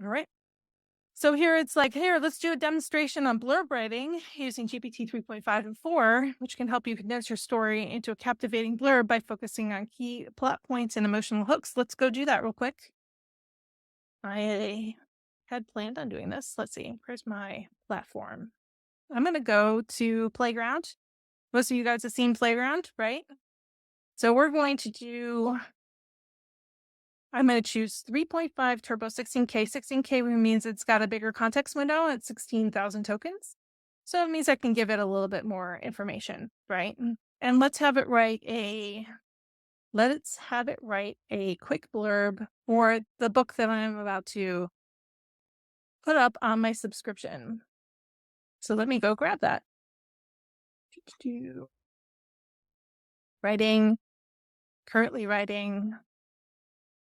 All right. So here it's like, here, let's do a demonstration on blurb writing using GPT 3.5 and 4, which can help you condense your story into a captivating blurb by focusing on key plot points and emotional hooks. Let's go do that real quick. I had planned on doing this. Let's see. Where's my platform? I'm going to go to Playground. Most of you guys have seen Playground, right? So we're going to do, I'm going to choose 3.5 Turbo 16K. 16K means it's got a bigger context window at 16,000 tokens. So it means I can give it a little bit more information, right? And let's have it write a quick blurb for the book that I'm about to put up on my subscription. So let me go grab that. Currently writing.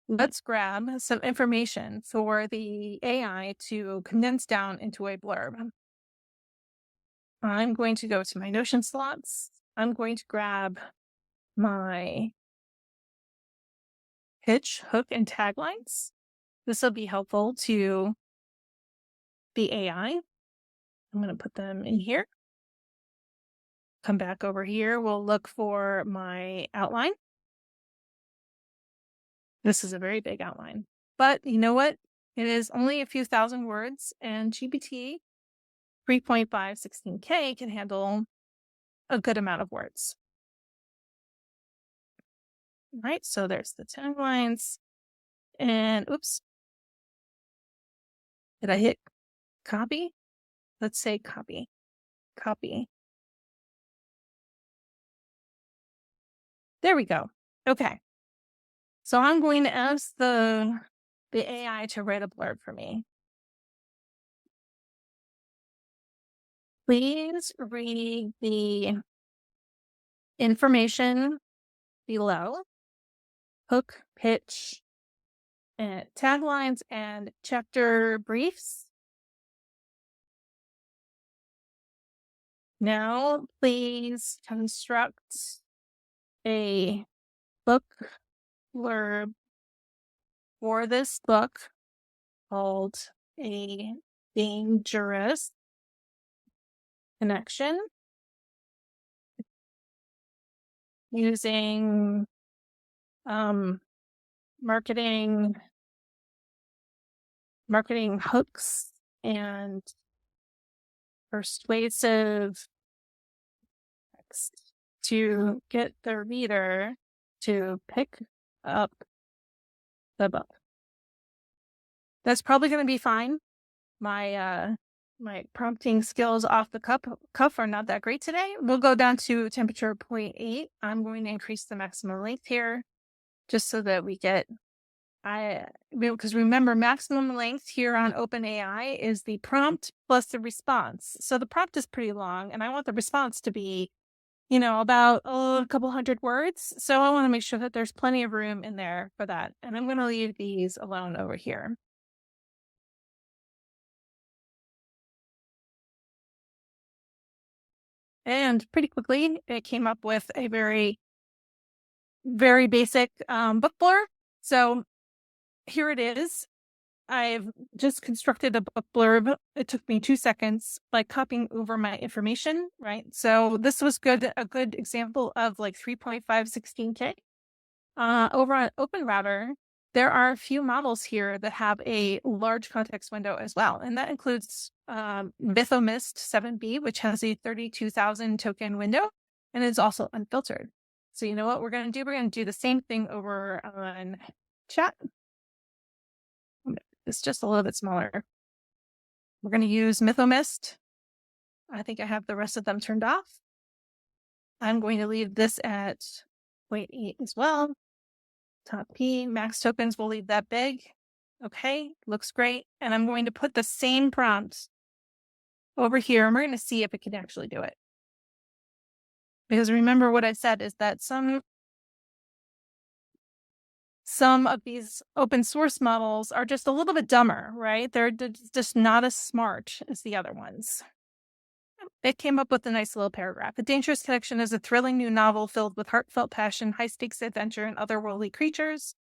Let's grab some information for the AI to condense down into a blurb. I'm going to go to my Notion slots. I'm going to grab my pitch, hook, and taglines. This will be helpful to the AI. I'm going to put them in here. Come back over here. We'll look for my outline. This is a very big outline, but you know what? It is only a few thousand words, and GPT 3.5 16K can handle a good amount of words. All right, so there's the taglines. And oops, did I hit copy? Let's say copy. There we go. Okay. So I'm going to ask the AI to write a blurb for me. Please read the information below, hook, pitch, and taglines and chapter briefs. Now, please construct a book blurb for this book called A Dangerous Connection using marketing hooks and persuasive text to get the reader to pick up the book. That's probably going to be fine. My prompting skills off the cuff are not that great today. We'll go down to temperature 0.8. I'm going to increase the maximum length here just so that we get, because remember, maximum length here on OpenAI is the prompt plus the response. So the prompt is pretty long, and I want the response to be, about a couple hundred words. So I want to make sure that there's plenty of room in there for that. And I'm going to leave these alone over here. And pretty quickly, it came up with a very, very basic book blurb. So here it is. I've just constructed a book blurb. It took me 2 seconds by copying over my information, right? So this was a good example of like 3.5 16K. Over on OpenRouter, there are a few models here that have a large context window as well. And that includes Mythomist 7B, which has a 32,000 token window, and is also unfiltered. So you know what we're going to do? We're going to do the same thing over on chat. It's just a little bit smaller. We're going to use Mythomist. I think I have the rest of them turned off. I'm going to leave this at 0.8 as well. Top P, max tokens, we'll leave that big. Okay, looks great. And I'm going to put the same prompts over here, and we're going to see if it can actually do it. Because remember what I said is that some of these open source models are just a little bit dumber, right? They're just not as smart as the other ones. It came up with a nice little paragraph. A Dangerous Connection is a thrilling new novel filled with heartfelt passion, high-stakes adventure, and otherworldly creatures.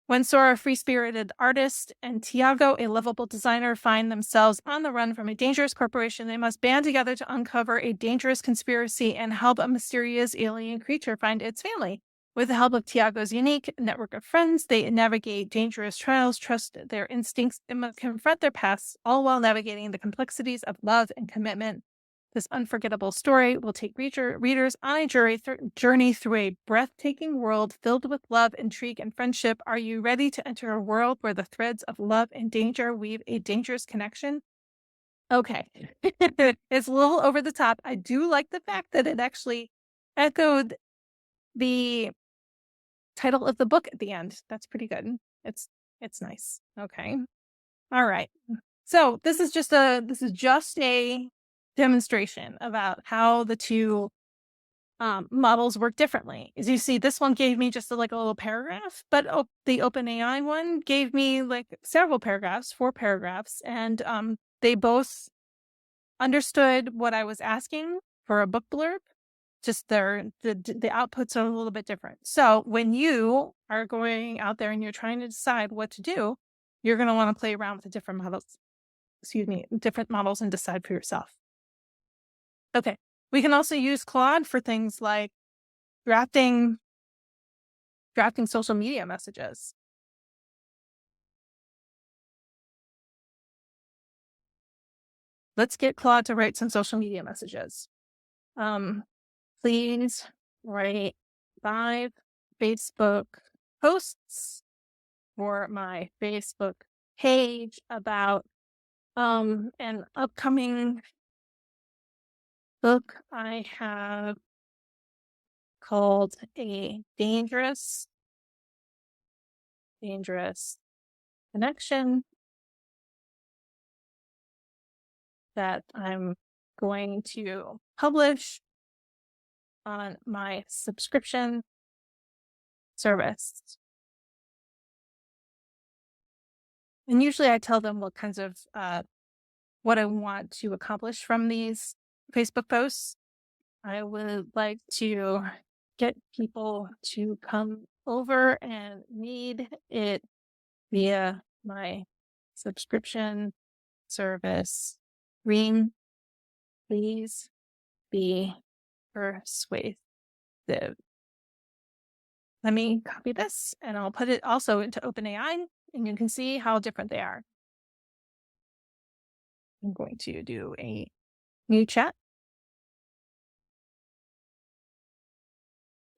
When Sora, a free-spirited artist, and Tiago, a lovable designer, find themselves on the run from a dangerous corporation, they must band together to uncover a dangerous conspiracy and help a mysterious alien creature find its family. With the help of Tiago's unique network of friends, they navigate dangerous trials, trust their instincts, and must confront their pasts, all while navigating the complexities of love and commitment. This unforgettable story will take readers on a journey through a breathtaking world filled with love, intrigue, and friendship. Are you ready to enter a world where the threads of love and danger weave a dangerous connection? Okay. It's a little over the top. I do like the fact that it actually echoed the title of the book at the end. That's pretty good. It's nice. Okay. All right. So this is just a demonstration about how the two models work differently. As you see, this one gave me just a little paragraph, but the OpenAI one gave me like several paragraphs, 4 paragraphs, and they both understood what I was asking for a book blurb. Just the outputs are a little bit different. So when you are going out there and you're trying to decide what to do, you're going to want to play around with the different models and decide for yourself. Okay. We can also use Claude for things like drafting social media messages. Let's get Claude to write some social media messages. Please write 5 Facebook posts for my Facebook page about an upcoming book I have called A Dangerous Connection that I'm going to publish on my subscription service. And usually I tell them what kinds of what I want to accomplish from these Facebook posts. I would like to get people to come over and read it via my subscription service. Reem, please be persuasive. Let me copy this and I'll put it also into OpenAI and you can see how different they are. I'm going to do a new chat.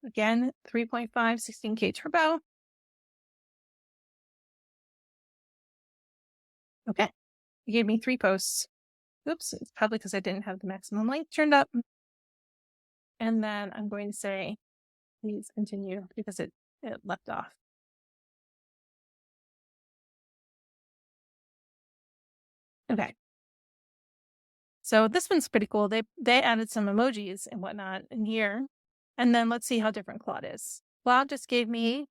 Again, 3.5, 16K turbo. Okay. It gave me 3 posts. Oops, it's probably because I didn't have the maximum length turned up. And then I'm going to say, please continue because it left off. Okay. So this one's pretty cool. They added some emojis and whatnot in here. And then let's see how different Claude is. Claude just gave me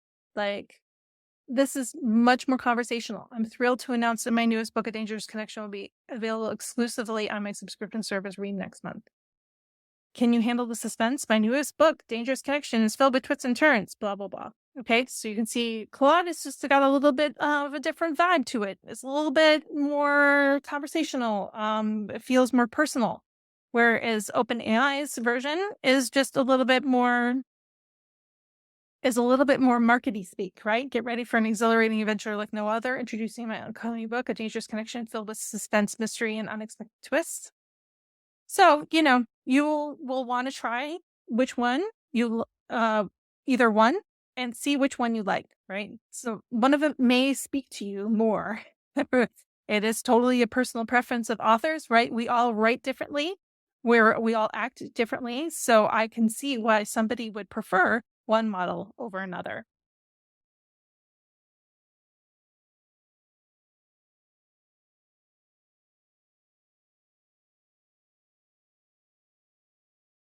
this is much more conversational. I'm thrilled to announce that my newest book, A Dangerous Connection, will be available exclusively on my subscription service Read next month. Can you handle the suspense? My newest book, Dangerous Connection, is filled with twists and turns, blah, blah, blah. Okay, so you can see Claude has just got a little bit of a different vibe to it. It's a little bit more conversational. It feels more personal. Whereas OpenAI's version is just a little bit more markety speak, right? Get ready for an exhilarating adventure like no other. Introducing my upcoming book, A Dangerous Connection, filled with suspense, mystery, and unexpected twists. So, you will want to try which one either one and see which one you like, right? So one of them may speak to you more. It is totally a personal preference of authors, right? We all write differently, we all act differently. So I can see why somebody would prefer one model over another.